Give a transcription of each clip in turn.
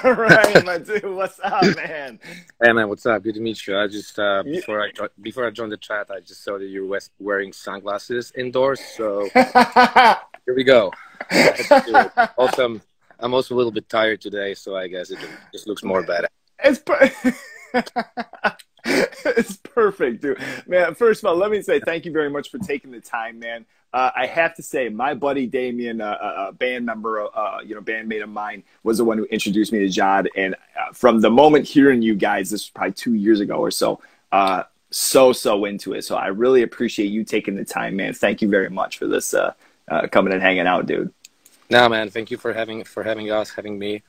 Ryan, my dude, what's up, man? Hey man, what's up? Good to meet you. I just You- before I joined the chat, I just saw that you were wearing sunglasses indoors. So here we go. I had to do it. Also, I'm also a little bit tired today, so I guess it just looks more bad. it's per- it's perfect, dude. Man, first of all, let me say thank you very much for taking the time, man. I have to say, my buddy Damien, a band member, bandmate of mine, was the one who introduced me to Jod. And from the moment hearing you guys, this was probably 2 years ago or so, so into it. So I really appreciate you taking the time, man. Thank you very much for this coming and hanging out, dude. No, man, thank you for having me.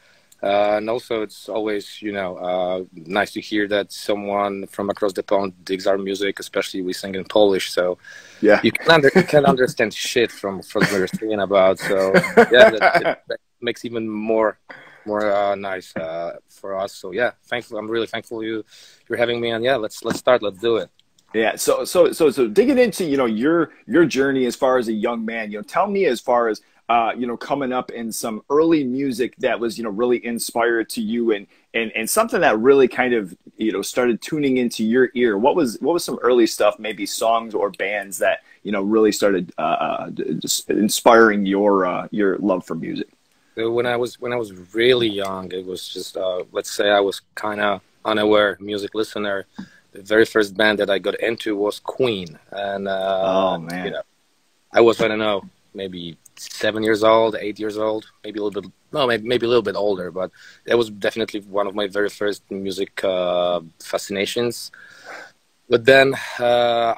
And also, it's always, nice to hear that someone from across the pond digs our music, especially we sing in Polish. So Yeah. you can't understand shit from what you're singing about. So yeah, that makes even more nice for us. So yeah, thankful. I'm really thankful you're having me. And yeah, let's start. Let's do it. Yeah, so digging into your journey as far as a young man, tell me as far as coming up in some early music that was really inspired to you and something that really kind of started tuning into your ear. What was some early stuff, maybe songs or bands that really started just inspiring your love for music? So when I was really young, it was just let's say I was kind of unaware music listener. The very first band that I got into was Queen, and Oh man. I was, I don't know, maybe 7 years old, 8 years old, maybe a little bit, no, maybe a little bit older, but that was definitely one of my very first music fascinations. But then I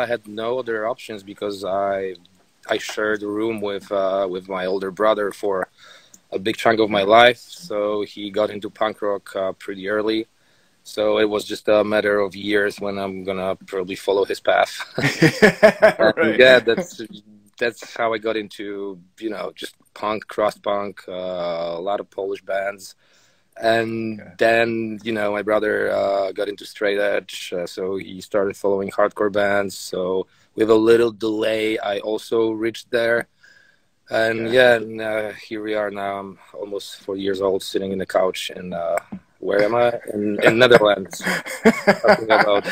had no other options because I shared a room with my older brother for a big chunk of my life, so he got into punk rock pretty early. So it was just a matter of years when I'm gonna probably follow his path. Right. Yeah, that's how I got into just punk, crust punk, a lot of Polish bands, and then my brother got into straight edge, so he started following hardcore bands. So with a little delay, I also reached there, and here we are now. I'm almost 4 years old, sitting in the couch and. Where am I? In Netherlands, talking about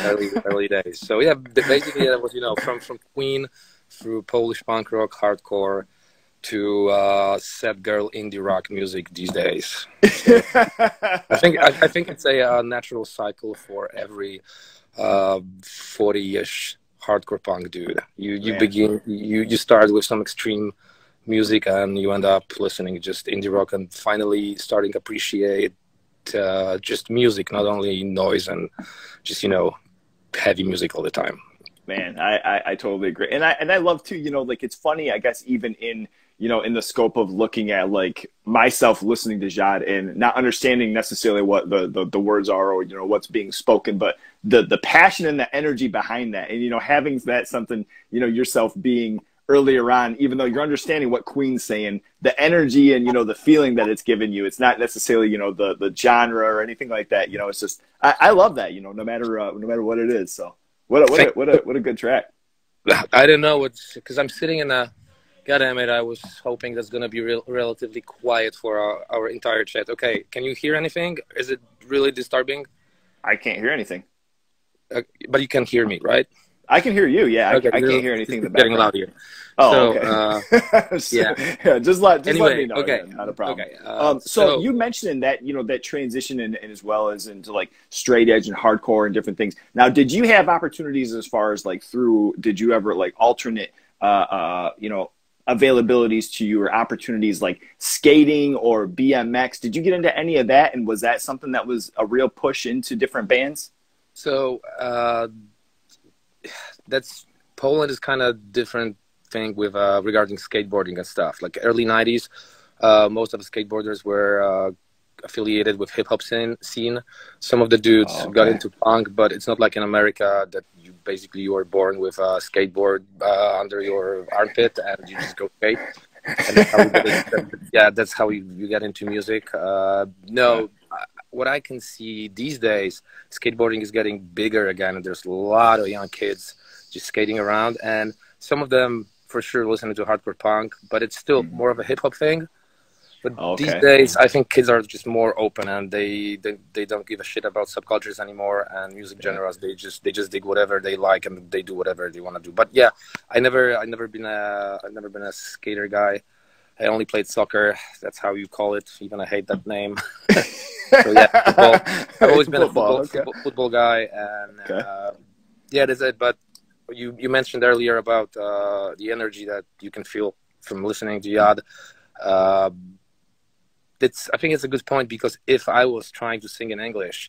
early days. So yeah, basically that was from Queen through Polish punk rock, hardcore to sad girl indie rock music these days. So I think it's a natural cycle for every 40-ish hardcore punk dude. You start with some extreme music and you end up listening just indie rock and finally starting to appreciate just music, not only noise and just heavy music all the time. Man, I totally agree, and I love too. Like it's funny, I guess, even in in the scope of looking at like myself listening to Jod and not understanding necessarily what the words are or what's being spoken, but the passion and the energy behind that, and having that something yourself being earlier on, even though you're understanding what Queen's saying, the energy and the feeling that it's given you, it's not necessarily the genre or anything like that. It's just I love that no matter what it is. So what a good track. I don't know because I'm sitting in a. God damn it! I was hoping that's gonna be relatively quiet for our entire chat. Okay, can you hear anything? Is it really disturbing? I can't hear anything. But you can hear me, right? I can hear you. Yeah, Okay, I can't hear anything in the getting background. loud here. Oh, So, okay. Yeah, just let me know. Okay, Yeah, not a problem. okay. So you mentioned that that transition and as well as into like straight edge and hardcore and different things. Now, did you have opportunities as far as like did you ever like alternate availabilities to you or opportunities like skating or BMX? Did you get into any of that, and was that something that was a real push into different bands? So that's Poland is kind of different thing with regarding skateboarding and stuff. Like early 90s, most of the skateboarders were affiliated with hip hop scene. Some of the dudes got into punk, but it's not like in America that you were born with a skateboard under your armpit and you just go skate. And that's how that's how you get into music. No, what I can see these days, skateboarding is getting bigger again, and there's a lot of young kids just skating around, and some of them for sure listen to hardcore punk, but it's still more of a hip hop thing. But these Okay. days, I think kids are just more open, and they don't give a shit about subcultures anymore and music Yeah. genres. They just dig whatever they like, and they do whatever they want to do. But yeah, I've never been a skater guy. I only played soccer. That's how you call it. Even I hate that name. So yeah, football. I've always been a Okay. football guy, and Okay. yeah, that's it. But you mentioned earlier about the energy that you can feel from listening to Yad. Uh, I think it's a good point, because if I was trying to sing in English,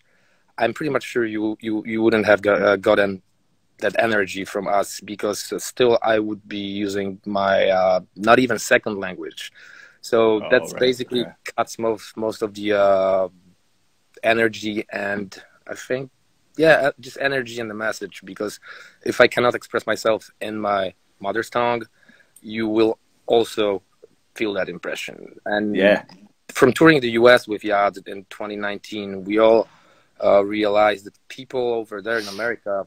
I'm pretty much sure you wouldn't have gotten that energy from us, because still I would be using my not even second language. So Oh, that's right. basically Okay. cuts most of the energy, and I think, yeah, just energy and the message. Because if I cannot express myself in my mother's tongue, you will also feel that impression. And Yeah. from touring the US with Yad in 2019, we all realized that people over there in America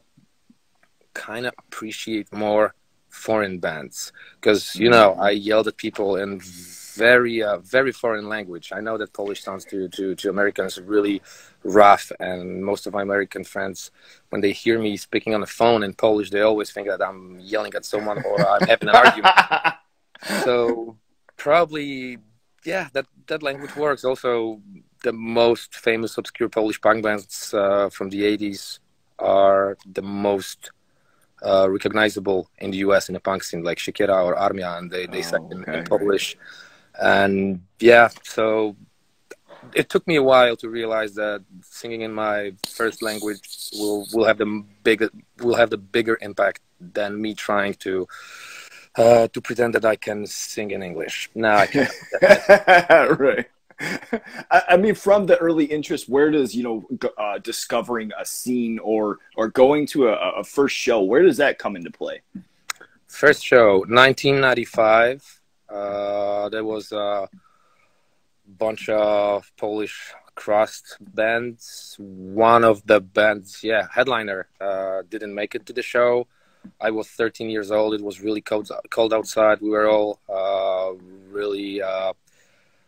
kind of appreciate more foreign bands, because I yelled at people in very foreign language. I know that Polish sounds to Americans really rough, and most of my American friends, when they hear me speaking on the phone in Polish, they always think that I'm yelling at someone or I'm having an argument. So probably, yeah, that language works. Also, the most famous obscure Polish punk bands from the 80s are the most recognizable in the US in the punk scene, like Siekiera or Armia, and they sang Oh, in okay. Right. Polish. And yeah, so it took me a while to realize that singing in my first language will have the bigger impact than me trying to pretend that I can sing in English. No, I cannot. Right. I mean, from the early interest, where does discovering a scene or going to a first show, where does that come into play? First show, 1995. There was a bunch of Polish crust bands. One of the bands, yeah, headliner, didn't make it to the show. I was 13 years old. It was really cold outside. We were all really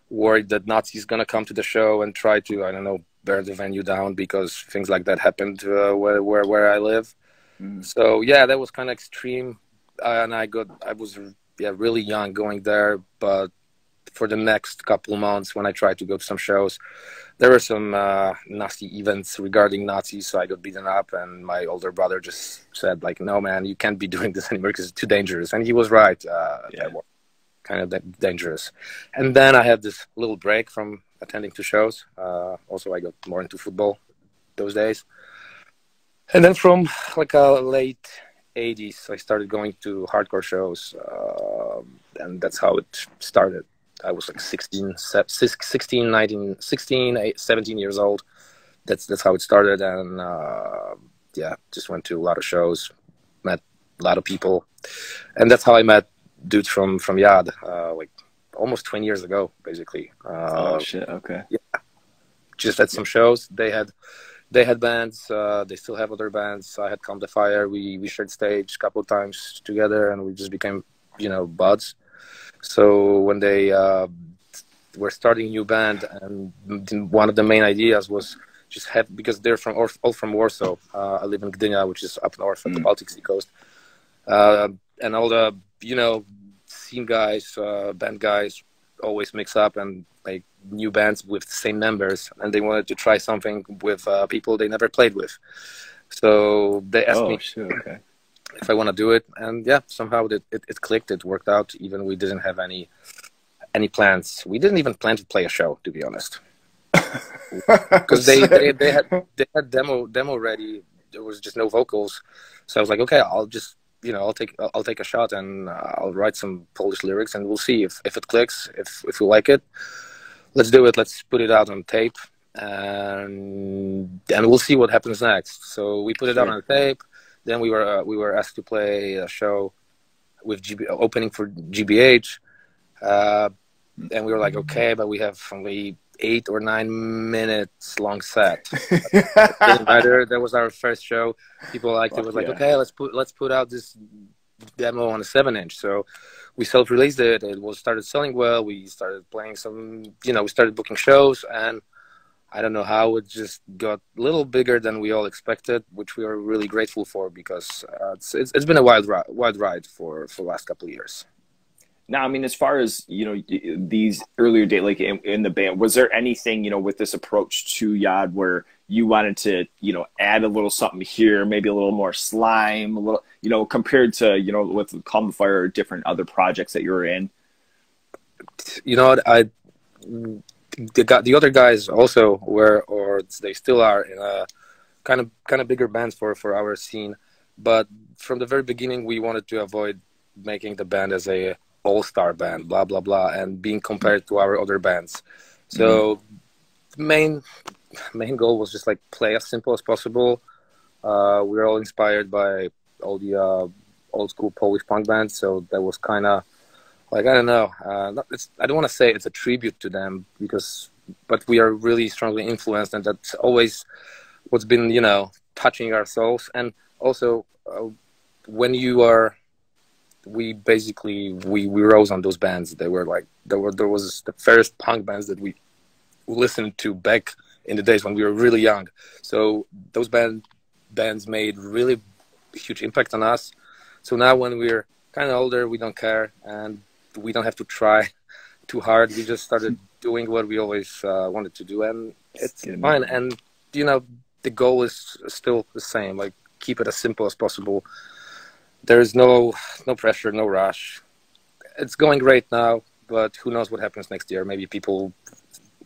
worried that Nazis gonna come to the show and try to, I don't know, burn the venue down, because things like that happened where I live. So yeah, that was kind of extreme, and I was really young going there. But for the next couple months, when I tried to go to some shows, there were some nasty events regarding Nazis, so I got beaten up, and my older brother just said, like, no, man, you can't be doing this anymore because it's too dangerous. And he was right. That was kind of dangerous. And then I had this little break from attending to shows. Also, I got more into football those days. And then from like late 80s, I started going to hardcore shows, and that's how it started. I was like 17 years old. That's how it started, and just went to a lot of shows, met a lot of people, and that's how I met dudes from Yad, like almost 20 years ago, basically. Oh shit! Okay. Yeah, just at some shows. They had bands. They still have other bands. I had Calm the Fire. We shared stage a couple of times together, and we just became, buds. So when they were starting a new band, and one of the main ideas was just because they're all from Warsaw. I live in Gdynia, which is up north at the Baltic Sea coast, and all the scene guys, band guys, always mix up and like new bands with the same members, and they wanted to try something with people they never played with. So they asked me if I want to do it, and yeah, somehow it clicked. It worked out. Even we didn't have any plans. We didn't even plan to play a show, to be honest, because they had demo ready. There was just no vocals, so I was like, okay, I'll just I'll take a shot, and I'll write some Polish lyrics, and we'll see if it clicks. If we like it, let's do it. Let's put it out on tape, and we'll see what happens next. So we put it out on tape. Then we were asked to play a show with opening for GBH, and we were like, okay, but we have only 8 or 9 minutes long set. It didn't matter. That was our first show. People liked it. Was like, okay, let's put out this demo on a 7-inch. So we self-released it. It was started selling well. We started playing some, we started booking shows, and I don't know how it just got a little bigger than we all expected, which we are really grateful for, because it's been a wild ride for the last couple of years. Now, I mean, as far as, these earlier days, like in the band, was there anything, with this approach to Yad where you wanted to, add a little something here, maybe a little more slime, a little, compared to, with Calm the Fire or different other projects that you were in? The other guys also were, or they still are, in a kind of bigger bands for our scene. But from the very beginning, we wanted to avoid making the band as a all-star band, blah blah blah, and being compared to our other bands. So the main goal was just like play as simple as possible. We were all inspired by all the old school Polish punk bands, so that was kind of like, I don't know, I don't want to say it's a tribute to them, but we are really strongly influenced, and that's always what's been touching our souls. And also when we rose on those bands. They were like, there was the first punk bands that we listened to back in the days when we were really young. So those bands made really huge impact on us. So now when we're kind of older, we don't care, and we don't have to try too hard. We just started doing what we always wanted to do, and it's fine. And the goal is still the same, like keep it as simple as possible. There's no pressure, no rush. It's going great now, but who knows what happens next year? Maybe people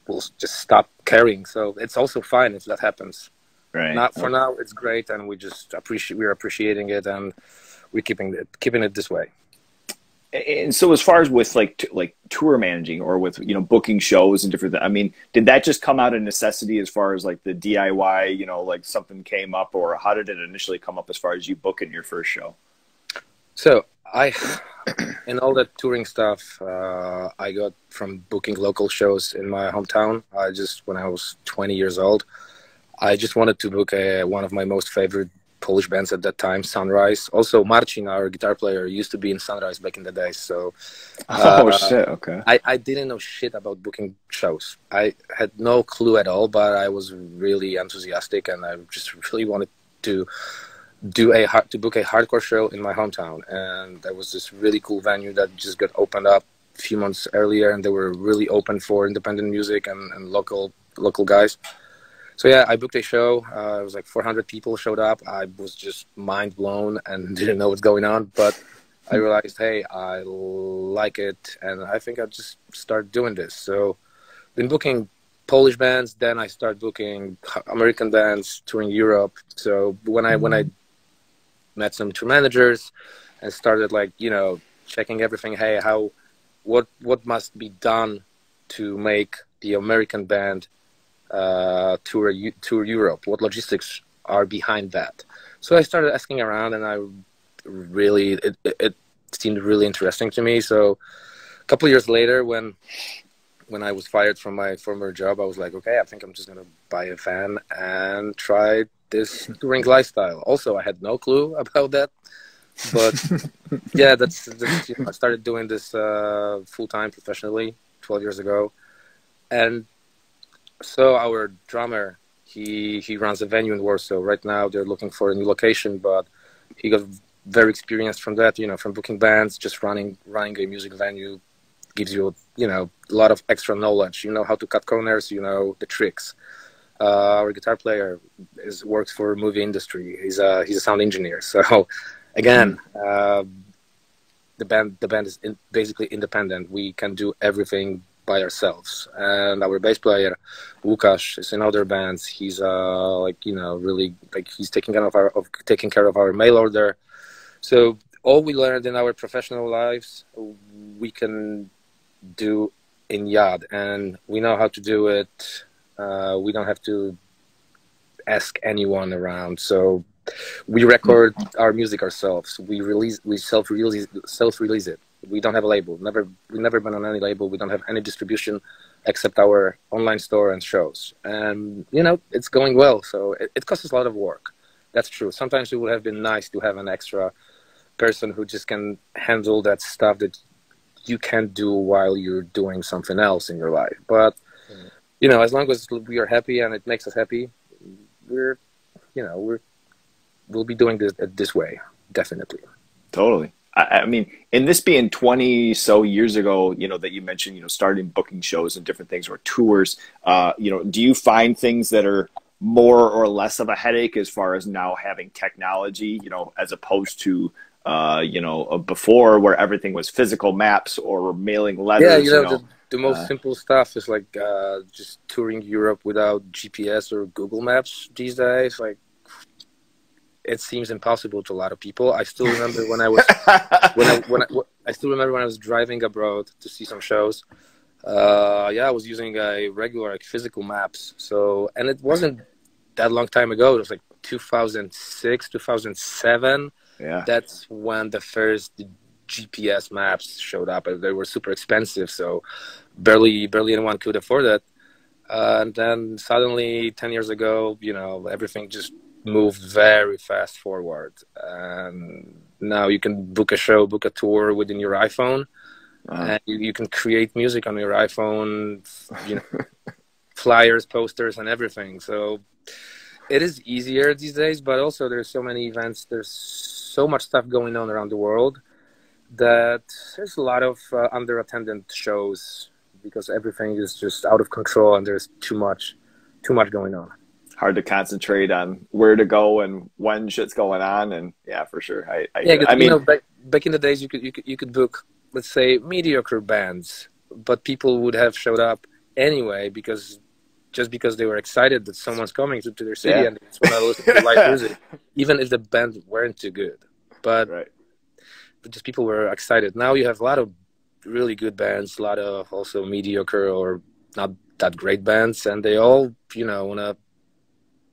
will just stop caring. So it's also fine if that happens. Right. For now, it's great, and we're appreciating it, and we're keeping it this way. And so, as far as with like tour managing or with booking shows and different, I mean, did that just come out of necessity as far as like the DIY? Like something came up, or how did it initially come up as far as you booking your first show? So in all that touring stuff, I got from booking local shows in my hometown. When I was 20 years old, I just wanted to book one of my most favorite Polish bands at that time, Sunrise. Also, Marcin, our guitar player, used to be in Sunrise back in the day. So, shit, okay. I didn't know shit about booking shows. I had no clue at all, but I was really enthusiastic, and I just really wanted to book a hardcore show in my hometown. And there was this really cool venue that just got opened up a few months earlier, and they were really open for independent music and local guys. So yeah, I booked a show. It was like 400 people showed up. I was just mind blown and didn't know what's going on. But I realized, hey, I like it, and I think I'll just start doing this. So been booking Polish bands, then I started booking American bands touring Europe. So when I met some tour managers and started checking everything, hey, what must be done to make the American band tour Europe? What logistics are behind that? So I started asking around, and it seemed really interesting to me. So a couple of years later, when I was fired from my former job, I was like, okay, I think I'm just gonna buy a van and try this touring lifestyle. Also, I had no clue about that, but yeah, that's I started doing this full-time professionally 12 years ago. And so our drummer, he runs a venue in Warsaw. Right now they're looking for a new location, but he got very experienced from that, from booking bands. Just running a music venue gives you a lot of extra knowledge. How to cut corners, the tricks. Our guitar player works for movie industry. He's a sound engineer. So again, the band is basically independent. We can do everything by ourselves. And our bass player Łukasz is in other bands. He's really he's taking care of our mail order. So all we learned in our professional lives, we can do in Yad, and we know how to do it. We don't have to ask anyone around. So we record our music ourselves. We self-release it. We don't have a label. We've never been on any label. We don't have any distribution except our online store and shows. And it's going well. So it costs us a lot of work. That's true. Sometimes it would have been nice to have an extra person who just can handle that stuff that you can't do while you're doing something else in your life. But you know, as long as we are happy and it makes us happy, we'll be doing this way, definitely. Totally. I mean, and this being 20 so years ago, you know, that you mentioned, you know, starting booking shows and different things or tours, you know, do you find things that are more or less of a headache as far as now having technology, you know, as opposed to, you know, before where everything was physical maps or mailing letters? Yeah, you know, you know the most simple stuff is like just touring Europe without GPS or Google Maps these days. Like, it seems impossible to a lot of people. I still remember when I was I still remember when I was driving abroad to see some shows. Yeah, I was using a regular like physical maps. So, and it wasn't that long time ago. It was like 2006, 2007. Yeah, that's when the first GPS maps showed up. They were super expensive, so barely anyone could afford it. And then suddenly, 10 years ago, you know, everything just moved very fast forward, and now you can book a show, book a tour within your iPhone, and you can create music on your iPhone, you know, flyers, posters, and everything. So it is easier these days, but also there's so many events, there's so much stuff going on around the world that there's a lot of under-attended shows because everything is just out of control and there's too much going on. Hard to concentrate on where to go and when shit's going on, and yeah, for sure. I mean, you know, back in the days, you could book, let's say, mediocre bands, but people would have showed up anyway because they were excited that someone's coming to their city and they just want to listen to live music, even if the band weren't too good. But just people were excited. Now you have a lot of really good bands, a lot of also mediocre or not that great bands, and they all, you know, want to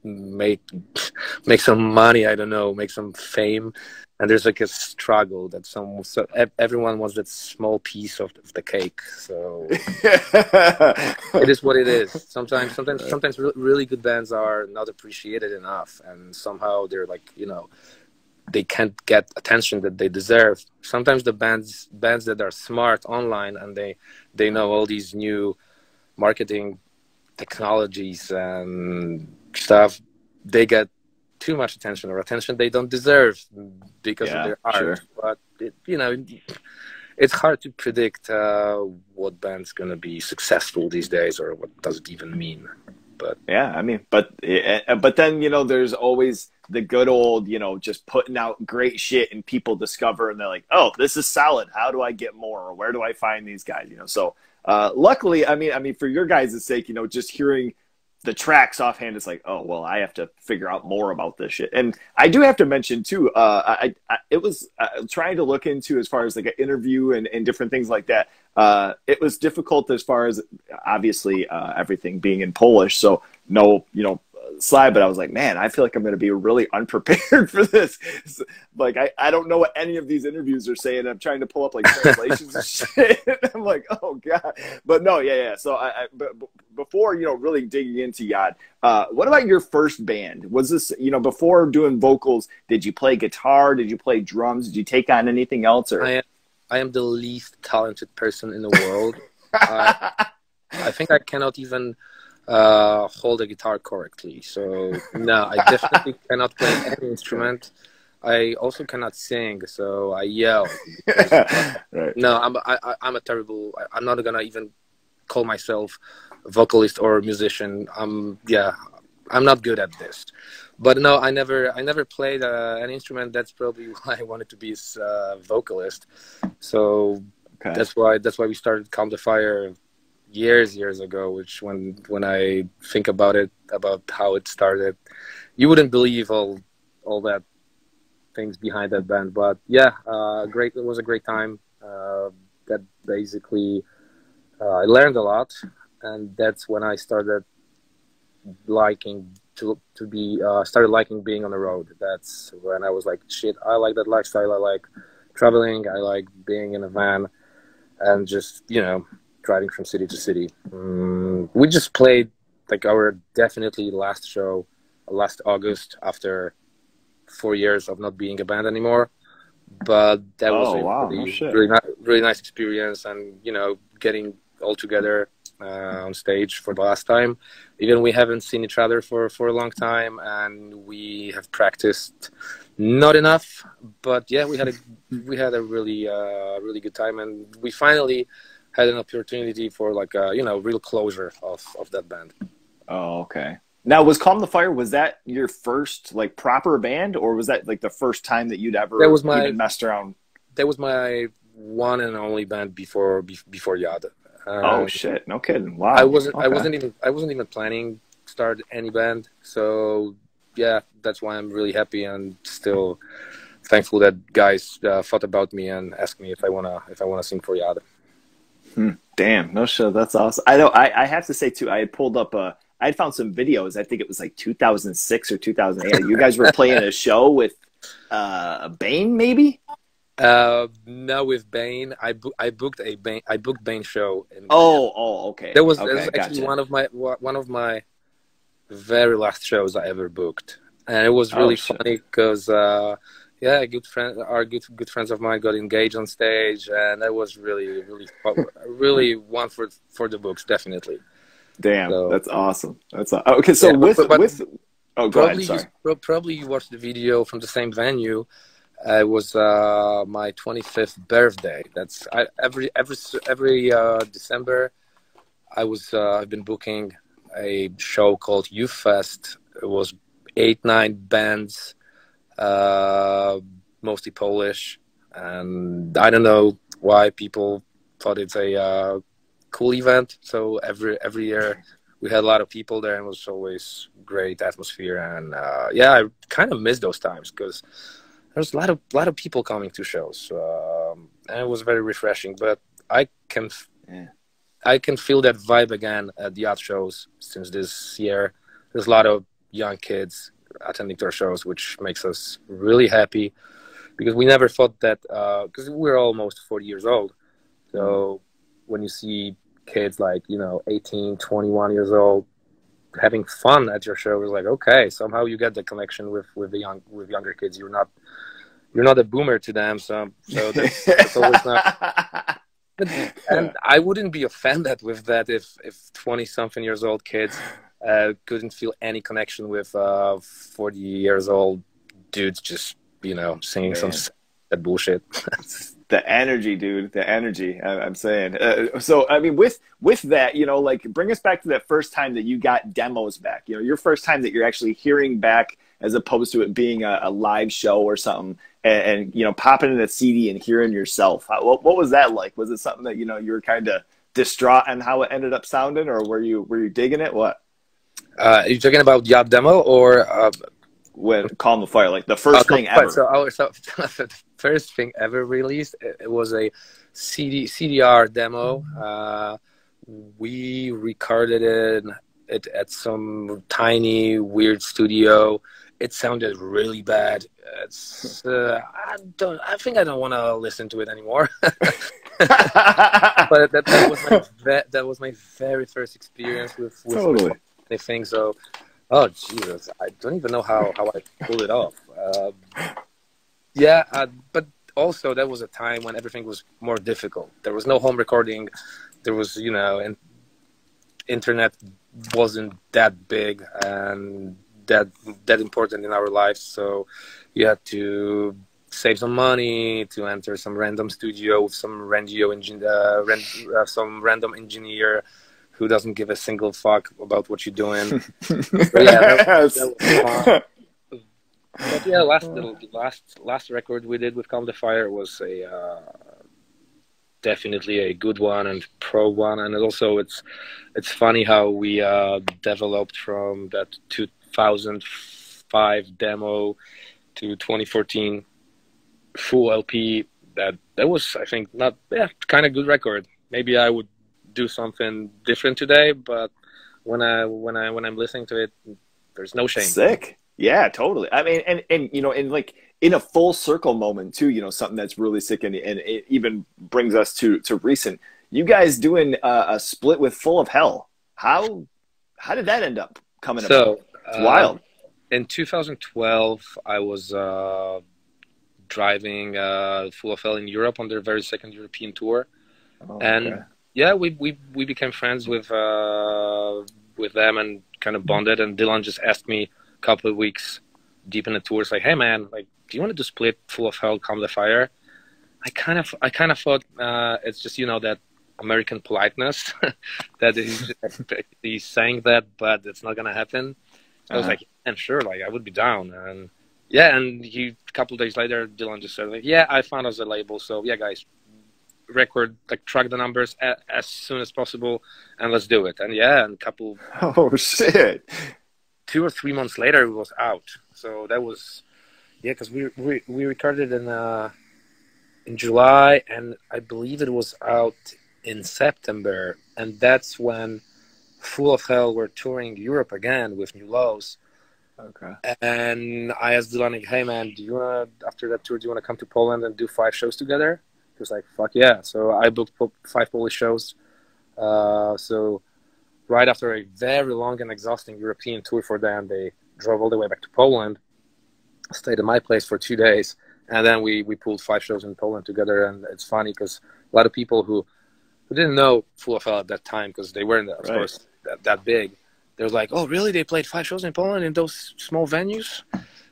make some money, I don't know, make some fame, and there's like a struggle that everyone wants that small piece of the cake. So it is what it is. Sometimes really good bands are not appreciated enough, and somehow they're like, you know, they can't get attention that they deserve. Sometimes the bands that are smart online and they know all these new marketing technologies and stuff, they get too much attention or attention they don't deserve because of their art. Sure. But you know, it's hard to predict what band's gonna be successful these days or what does it even mean. But yeah, I mean, but then, you know, there's always the good old, you know, just putting out great shit and people discover and they're like, oh, this is solid. How do I get more? Or where do I find these guys? You know, so luckily, I mean, for your guys' sake, you know, just hearing the tracks offhand, it's like, oh, well, I have to figure out more about this shit. And I do have to mention too, it was trying to look into as far as like an interview and different things like that. It was difficult as far as obviously everything being in Polish. So no, you know, slide, but I was like, man, I feel like I'm going to be really unprepared for this. Like, I don't know what any of these interviews are saying. I'm trying to pull up like translations and shit. I'm like, oh God. But no, yeah. So but before, you know, really digging into Yad, what about your first band? Was this, you know, before doing vocals, did you play guitar? Did you play drums? Did you take on anything else? Or I am the least talented person in the world. I think I cannot even hold a guitar correctly. So no, I definitely cannot play any instrument. I also cannot sing, so I yell. Right. No, I'm a terrible. I'm not gonna even call myself a vocalist or a musician. I'm not good at this. But no, I never played an instrument. That's probably why I wanted to be a vocalist. So that's why we started Calm the Fire years ago, which when I think about it, about how it started, you wouldn't believe all that things behind that band. But yeah, it was a great time. That basically I learned a lot, and that's when I started liking started liking being on the road. That's when I was like, shit, I like that lifestyle. I like traveling. I like being in a van and just, you know, driving from city to city. We just played like our definitely last show last August after 4 years of not being a band anymore. but that was Oh a wow, no really, shit. really nice experience, and you know, getting all together on stage for the last time. Even we haven't seen each other for a long time, and we have practiced not enough, but yeah, we had a really really good time, and we finally had an opportunity for like a, you know, real closure of that band. Oh, okay. Now, was Calm the Fire, was that your first like proper band, or was that like the first time that you'd That ever was my even messed around? that was my one and only band before Yad. Oh shit, no kidding. I Wow. wasn't I Okay. wasn't even I wasn't even planning to start any band. So yeah, that's why I'm really happy and still thankful that guys thought about me and asked me if I wanna sing for Yad. Damn, no shit. That's awesome. I know. I have to say too. I had pulled up I had found some videos. I think it was like 2006 or 2008. You guys were playing a show with Bane, maybe? No, with Bane, I booked Bane show. Okay. That was Okay, actually gotcha. one of my very last shows I ever booked, and it was really Shit. funny because yeah, good friends of mine got engaged on stage, and that was really really one for the books, definitely. Damn, So that's awesome. Okay. So yeah, with oh, go ahead. probably Sorry. probably you watched the video from the same venue. It was my 25th birthday. Every December I've been booking a show called Youth Fest. It was 8-9 bands, mostly Polish, and I don't know why people thought it's a cool event. So every year we had a lot of people there, and it was always great atmosphere. And yeah, I kind of miss those times because there's a lot of people coming to shows, and it was very refreshing. But I can Yeah. I can feel that vibe again at the art shows since this year. There's a lot of young kids attending to our shows, which makes us really happy because we never thought that because we're almost 40 years old. So when you see kids like, you know, 18, 21 years old having fun at your show, it's like, okay, somehow you get the connection with younger kids. You're not a boomer to them, so that's always not. And I wouldn't be offended with that if 20-something years old kids couldn't feel any connection with 40 years old dudes just, you know, singing some that bullshit. The energy, dude. The energy. I'm saying. So, I mean, with that, you know, like, bring us back to that first time that you got demos back. You know, your first time that you're actually hearing back, as opposed to it being a live show or something, and you know, popping in a CD and hearing yourself. What was that like? Was it something that, you know, you were kind of distraught on how it ended up sounding, or were you digging it? What? Are you talking about Yab demo or? When Calm the Fire, like the first thing ever. So the first thing ever released, it was a CDR demo. We recorded it at some tiny weird studio. It sounded really bad. It's I think I don't want to listen to it anymore. But that was my very first experience with Totally. anything. So. Oh Jesus! I don't even know how I pulled it off. But also that was a time when everything was more difficult. There was no home recording. There was, you know, and internet wasn't that big and that important in our lives. So you had to save some money to enter some random studio with some some random engineer who doesn't give a single fuck about what you're doing. But yeah, that was fun. But yeah, last record we did with Calm the Fire was definitely a good one and pro one, and also it's funny how we developed from that 2005 demo to 2014 full LP. That was, I think, kind of good record. Maybe I would do something different today, but when I'm listening to it, there's no shame. Sick. Yeah, totally. I mean, and you know, and like in a full circle moment too, you know, something that's really sick, and it even brings us to recent. You guys doing a split with Full of Hell. How did that end up coming about? It's wild. In 2012, I was driving Full of Hell in Europe on their very second European tour. Oh, And okay. yeah, we became friends with them and kind of bonded. And Dylan just asked me a couple of weeks deep in the tour, it's like, hey man, like, do you want to do split Full of Hell, Calm the Fire? I kind of thought it's just, you know, that American politeness that he's saying that, but it's not gonna happen. I was like, and sure, like I would be down. And yeah, and a couple of days later, Dylan just said like, yeah, I found us a label, so yeah, guys, record, like track the numbers as soon as possible, and let's do it. And yeah, and Oh shit! 2 or 3 months later, it was out. So that was, yeah, because we recorded in July, and I believe it was out in September, and that's when Full of Hell were touring Europe again with New Lows. Okay. And I asked Dylan, like, hey man, after that tour, do you want to come to Poland and do 5 shows together? He was like, fuck yeah. So I booked 5 Polish shows. So right after a very long and exhausting European tour for them, they drove all the way back to Poland, stayed at my place for 2 days, and then we pulled 5 shows in Poland together. And it's funny because a lot of people who didn't know Full of Hell at that time, because they weren't, of course, that big, they were like, oh, really? They played 5 shows in Poland in those small venues?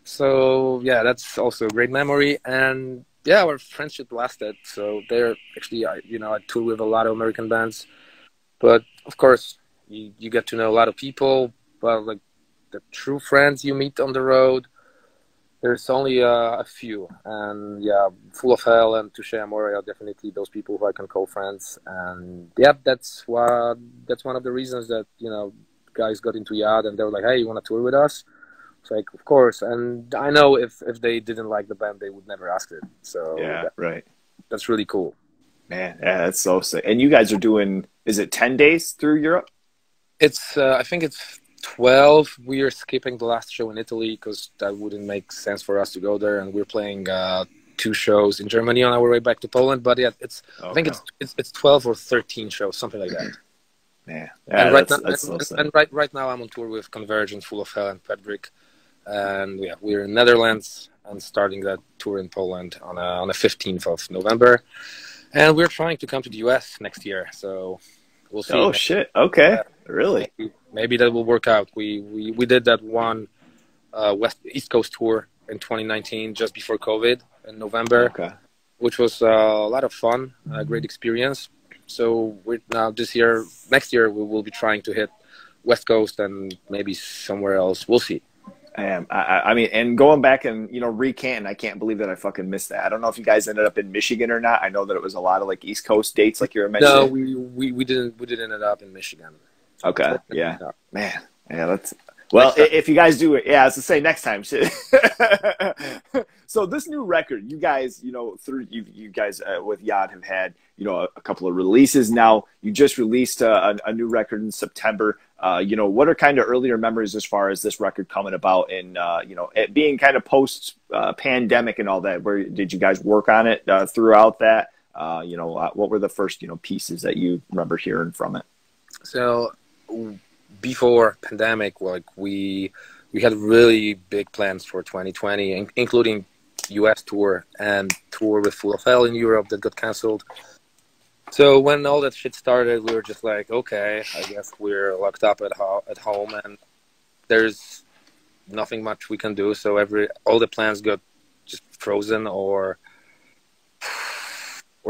So, yeah, that's also a great memory. And, yeah, our friendship lasted. So they're actually, I tour with a lot of American bands. But, of course, you get to know a lot of people. But, like, the true friends you meet on the road, there's only a few. And, yeah, Full of Hell and Touché Amore are definitely those people who I can call friends. And, yeah, that's one of the reasons that, guys got into Yacht, and they were like, hey, you want to tour with us? It's like, of course. And I know if they didn't like the band, they would never ask it. So yeah, that's really cool. Man, yeah, that's so sick. And you guys are doing, is it 10 days through Europe? It's I think it's 12. We are skipping the last show in Italy because that wouldn't make sense for us to go there, and we're playing 2 shows in Germany on our way back to Poland. But yeah, I think it's 12 or 13 shows, something like that. Yeah, and right right now I'm on tour with Converge and Full of Hell and Pedrick, and yeah, we're in Netherlands and starting that tour in Poland on the 15th of November, and we're trying to come to the US next year, so we'll see. Oh shit! Okay, really? Maybe that will work out. We did that one East Coast tour in 2019, just before COVID in November, which was a lot of fun, a great experience. So next year, we will be trying to hit West Coast and maybe somewhere else. We'll see. I mean, and going back and, recanting, I can't believe that I fucking missed that. I don't know if you guys ended up in Michigan or not. I know that it was a lot of like East Coast dates like you were mentioning. No, we didn't end up in Michigan. Okay. Yeah. No. Man. Yeah, that's... Well, if you guys do it, yeah, I was to say next time. So this new record, you guys, through you guys with Yacht have had, a couple of releases now. You just released a new record in September. What are kind of earlier memories as far as this record coming about and, it being kind of post pandemic and all that? Where did you guys work on it throughout that? What were the first, pieces that you remember hearing from it? So before pandemic, like we had really big plans for 2020, including US tour and tour with Full of Hell in Europe that got canceled. So when all that shit started, we were just like, okay, I guess we're locked up at home and there's nothing much we can do. So all the plans got just frozen or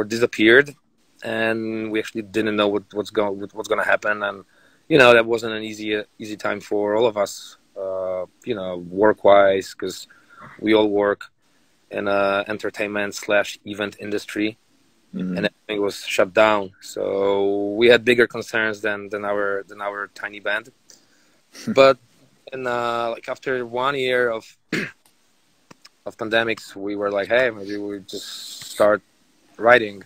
disappeared, and we actually didn't know what's going to happen. And that wasn't an easy time for all of us, work-wise, because we all work in entertainment/event industry, and everything was shut down. So we had bigger concerns than our tiny band. But after 1 year of pandemics, we were like, hey, maybe we just start writing.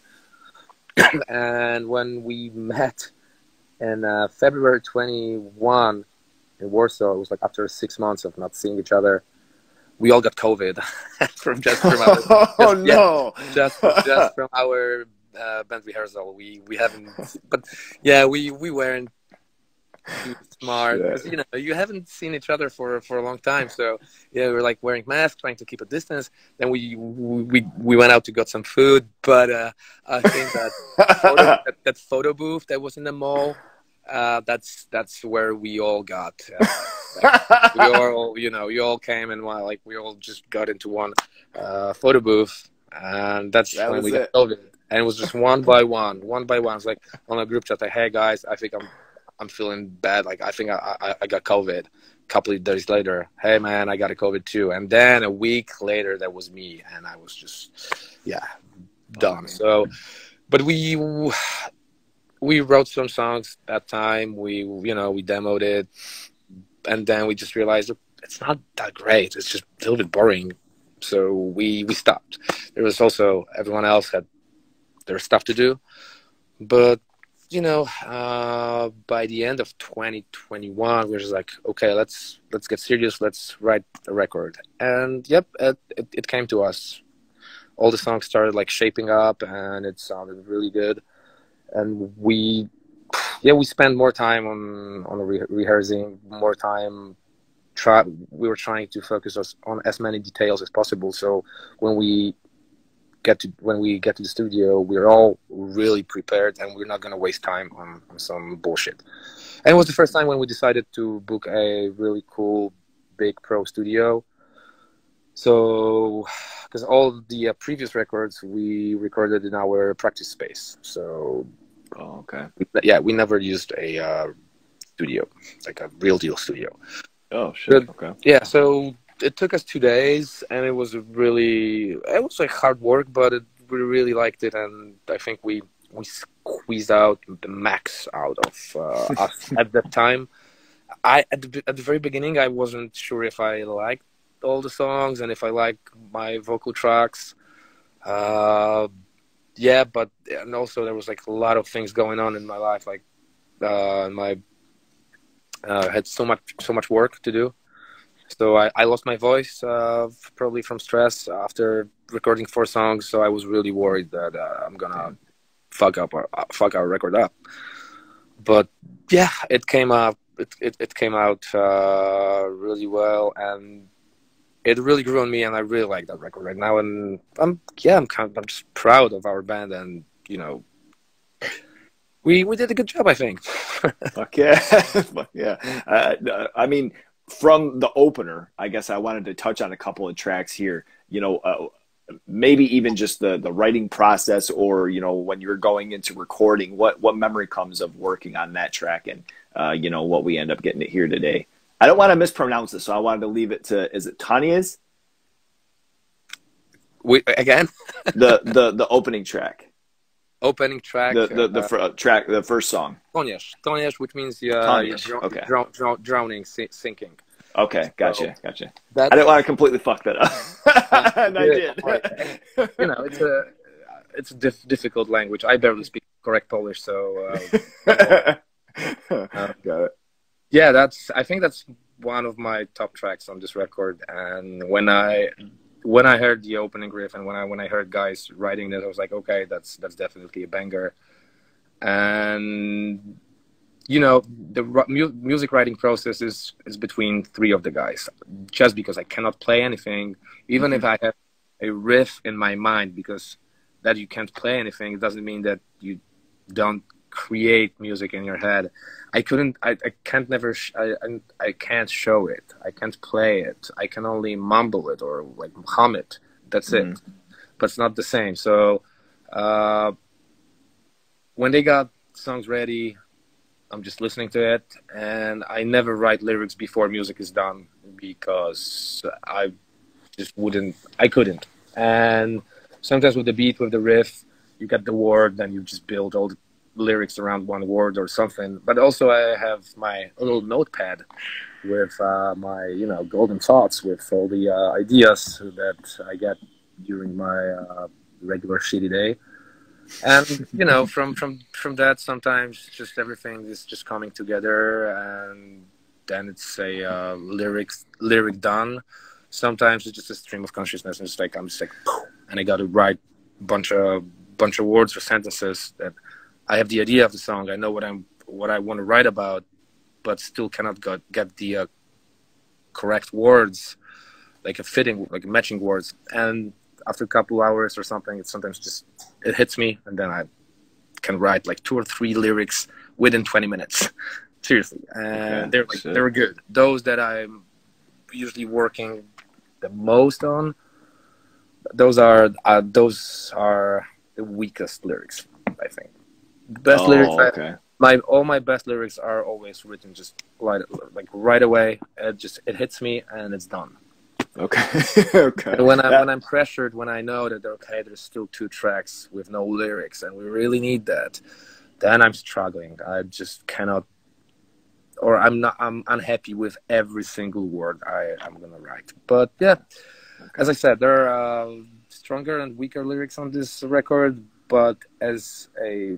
And when we met in February 21 in Warsaw, it was like after 6 months of not seeing each other, we all got COVID from our band rehearsal. We haven't, but yeah, we weren't too smart, because you haven't seen each other for a long time. So yeah, we were like wearing masks, trying to keep a distance. Then we went out to get some food, but I think that photo booth that was in the mall, that's where we all got. We all you all came, and like we all just got into one photo booth, and that's when we got COVID. And it was just one by one. It's like on a group chat, like, hey guys, I think I'm feeling bad. Like I think I got COVID. A couple of days later, hey man, I got a COVID too. And then a week later, that was me, and I was just done. So, but we wrote some songs that time. We demoed it, and then we just realized it's not that great. It's just a little bit boring. So we stopped. There was also everyone else had their stuff to do, but by the end of 2021, we were just like, okay, let's get serious. Let's write a record. And yep, it came to us. All the songs started like shaping up, and it sounded really good. And we spent more time on rehearsing, more time. We were trying to focus on as many details as possible. So when we get to the studio, we're all really prepared, and we're not going to waste time on some bullshit. And it was the first time when we decided to book a really cool big pro studio. So because all the previous records we recorded in our practice space, so we never used a studio, like a real deal studio. Oh shit. Okay. Yeah, so it took us 2 days, and it was like hard work, but we really liked it, and I think we squeezed out the max out of us at that time. At the very beginning, I wasn't sure if I liked all the songs and if I liked my vocal tracks. But and also there was like a lot of things going on in my life, like I had so much work to do. So I lost my voice, probably from stress after recording 4 songs. So I was really worried that I'm gonna fuck our record up. But yeah, it came out. It came out really well, and it really grew on me. And I really like that record right now. And I'm just proud of our band, and we did a good job, I think. Fuck yeah, fuck yeah. I mean, from the opener, I guess I wanted to touch on a couple of tracks here. Maybe even just the writing process, or when you're going into recording, what memory comes of working on that track, and what we end up getting to hear today. I don't want to mispronounce it, so I wanted to leave it to, is it Tanya's? Again? the opening track. Opening track. The first song. Toniesz, which means okay. Drowning, sinking. Okay, gotcha. I didn't want to completely fuck that up, and I did. It's a difficult language. I barely speak correct Polish, so. Got it. Yeah, I think that's one of my top tracks on this record. And when I heard the opening riff, and when I heard guys writing this, I was like, okay, that's definitely a banger. And the music writing process is between 3 of the guys, just because I cannot play anything, even if I have a riff in my mind, because that you can't play anything, it doesn't mean that you don't create music in your head. I can't show it. I can't play it. I can only mumble it or like hum it. That's it. But it's not the same. So when they got songs ready, I'm just listening to it, and I never write lyrics before music is done, because I couldn't. And sometimes with the beat, with the riff, you get the word, then you just build all the lyrics around one word or something. But also I have my little notepad with my golden thoughts, with all the ideas that I get during my regular shitty day. And from that, sometimes just everything is just coming together, and then it's a lyric done. Sometimes it's just a stream of consciousness, and it's like I'm just like, and I got to write bunch of words or sentences that I have the idea of the song. I know what I want to write about, but still cannot get the correct words, like a fitting, like matching words. And after a couple hours or something, it sometimes just, it hits me, and then I can write like 2 or 3 lyrics within 20 minutes. Seriously. And they're good. Those that I'm usually working the most on, those are the weakest lyrics, I think. The best lyrics, all my best lyrics are always written just like right away. It hits me and it's done. Okay. Okay. And when I'm pressured, when I know that there's still 2 tracks with no lyrics and we really need that, then I'm struggling. I just cannot, or I'm unhappy with every single word I'm gonna write. But yeah, as I said, there are stronger and weaker lyrics on this record, but as a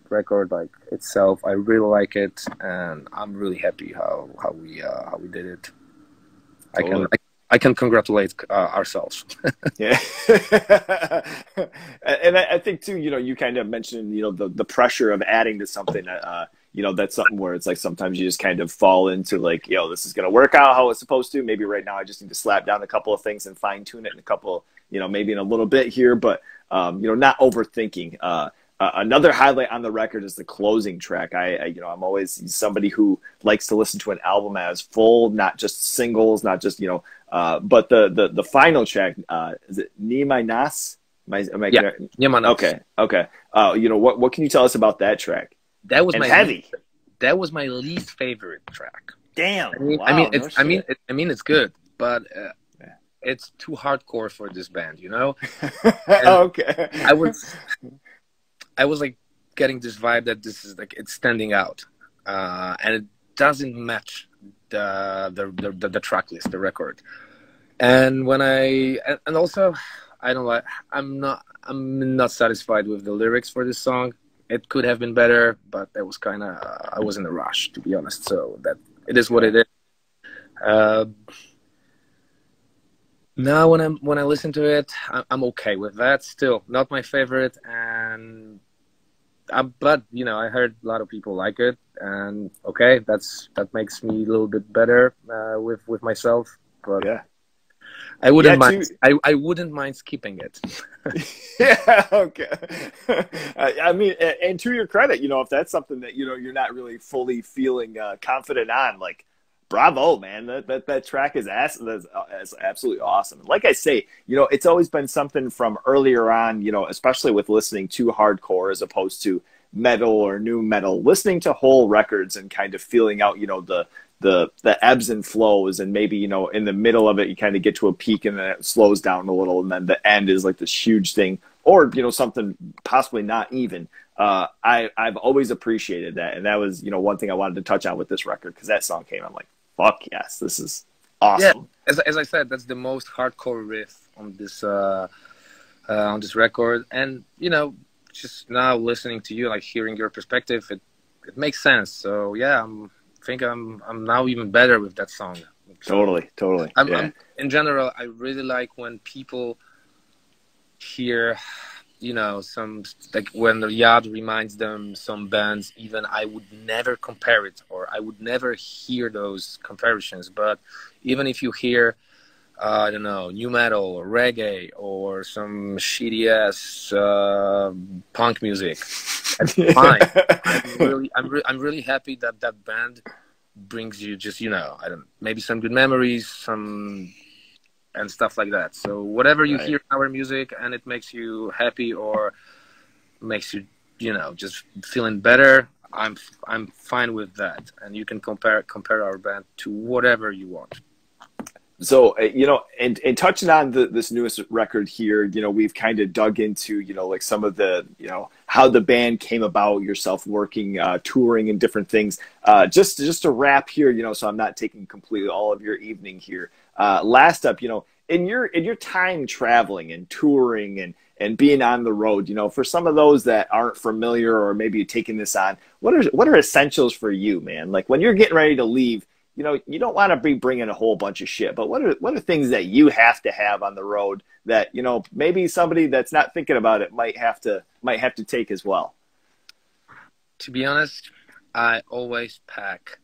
record like itself, I really like it, and I'm really happy how we did it. Totally. I can congratulate ourselves. Yeah. And I think too, you kind of mentioned, the pressure of adding to something, that's something where it's like sometimes you just kind of fall into like, this is going to work out how it's supposed to. Maybe right now I just need to slap down a couple of things and fine tune it in a couple, maybe in a little bit here, but, not overthinking. Another highlight on the record is the closing track. I'm always somebody who likes to listen to an album as full, not just singles, not just, but the final track, is it Ni My Nas? Okay. What can you tell us about that track? That was That was my least favorite track. Damn. I mean, it's good, but it's too hardcore for this band, Okay. I was like getting this vibe that this is like, it's standing out, and it doesn't match the track list, the record. And also I'm not satisfied with the lyrics for this song. It could have been better, but that was kind of, I was in a rush, to be honest. So that it is what it is. Now when I listen to it, I'm okay with that. Still not my favorite, but I heard a lot of people like it, and okay, that makes me a little bit better with myself. But yeah, I wouldn't mind. I wouldn't mind skipping it. Yeah, okay. I mean, and to your credit, if that's something that you're not really fully feeling confident on, like, bravo, man. That track is absolutely awesome. Like I say, it's always been something from earlier on, especially with listening to hardcore as opposed to metal or new metal, listening to whole records and kind of feeling out, the ebbs and flows, and maybe, in the middle of it, you kind of get to a peak and then it slows down a little, and then the end is like this huge thing, or, something possibly not even. I've always appreciated that. And that was, one thing I wanted to touch on with this record, because that song came, I'm like, fuck yes, this is awesome. Yeah, as I said, that's the most hardcore riff on this record. And, just now listening to you, like hearing your perspective, it makes sense. So yeah, I think I'm now even better with that song. Totally. I'm in general, I really like when people hear, some, like when Yad reminds them some bands, even I would never compare it, or I would never hear those comparisons. But even if you hear, I don't know, new metal or reggae or some shitty ass punk music, that's fine. I'm really happy that band brings you just, maybe some good memories, and stuff like that. So whatever you hear in our music and it makes you happy or makes you, just feeling better, I'm fine with that. And you can compare our band to whatever you want. So, and touching on this newest record here, we've kind of dug into, like some of the, how the band came about, yourself working, touring and different things. Just to wrap here, so I'm not taking completely all of your evening here. Last up, in your time traveling and touring and being on the road, for some of those that aren't familiar or maybe taking this on, what are essentials for you, man? Like when you're getting ready to leave, you don't want to be bringing a whole bunch of shit, but what are things that you have to have on the road that, maybe somebody that's not thinking about it might have to take as well? To be honest, I always pack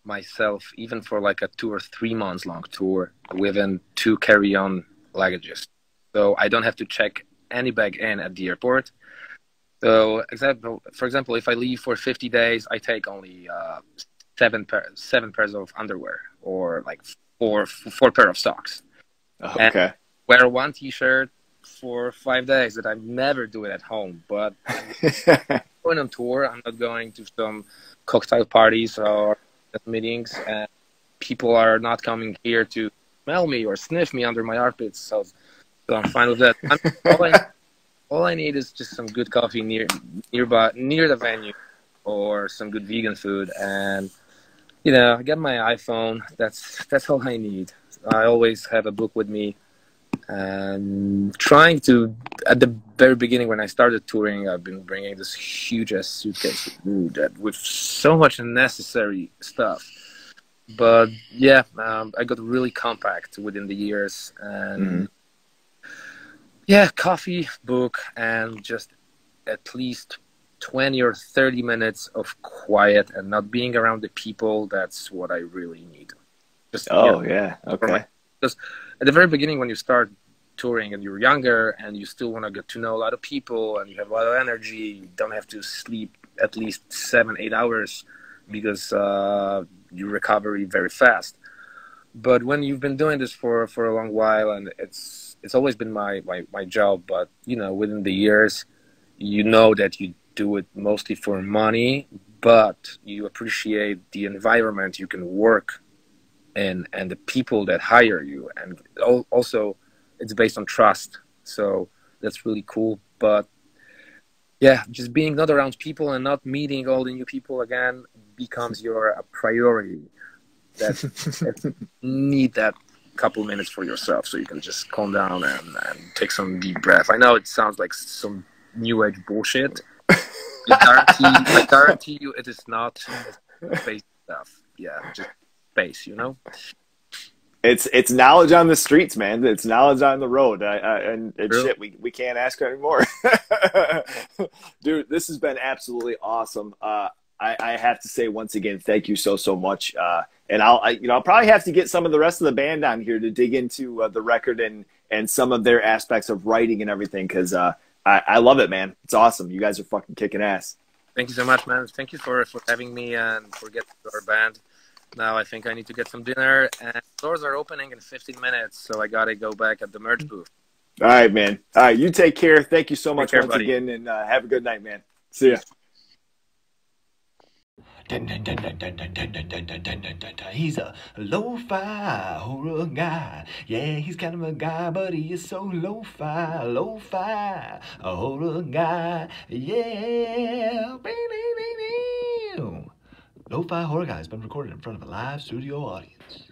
myself, even for like a 2 or 3 months long tour, within 2 carry-on luggages. So I don't have to check any bag in at the airport. So, for example, if I leave for 50 days, I take only seven pairs of underwear, or like four pair of socks. And Okay. wear one T-shirt for 5 days. That I never do it at home. But going on tour, I'm not going to some cocktail parties or meetings, and people are not coming here to smell me or sniff me under my armpits. So I'm fine with that. All I need is just some good coffee near the venue, or some good vegan food, and I got my iPhone. That's all I need. I always have a book with me, and trying to, at the very beginning when I started touring, I've been bringing this huge ass suitcase with so much unnecessary stuff. But yeah, I got really compact within the years, and yeah, coffee, book, and just at least 20 or 30 minutes of quiet and not being around the people. That's what I really need. Just yeah, okay. Because at the very beginning, when you start touring and you're younger and you still want to get to know a lot of people and you have a lot of energy, you don't have to sleep at least 7-8 hours because you recover very fast. But when you've been doing this for a long while, and it's always been my job, but within the years, that you do it mostly for money, but you appreciate the environment you can work in and the people that hire you, and also it's based on trust. So that's really cool. But yeah, just being not around people and not meeting all the new people again becomes your priority. That need that couple minutes for yourself, so you can just calm down and take some deep breath. I know it sounds like some new age bullshit. I guarantee you it is not space stuff. Yeah, just space, It's knowledge on the streets, man. It's knowledge on the road. And shit, we can't ask her anymore. Dude, this has been absolutely awesome. I have to say once again, thank you so much. And I'll probably have to get some of the rest of the band on here to dig into the record and some of their aspects of writing and everything, because I love it, man. It's awesome. You guys are fucking kicking ass. Thank you so much, man. Thank you for having me and for getting to our band. Now I think I need to get some dinner, and doors are opening in 15 minutes, so I gotta go back at the merch booth. All right, man. All right, you take care. Thank you so much once buddy. again, and have a good night, man. See ya. He's a lo-fi horror guy. Yeah, he's kind of a guy, but he is so lo-fi a horror guy. Yeah. Lo-fi horror guy has been recorded in front of a live studio audience.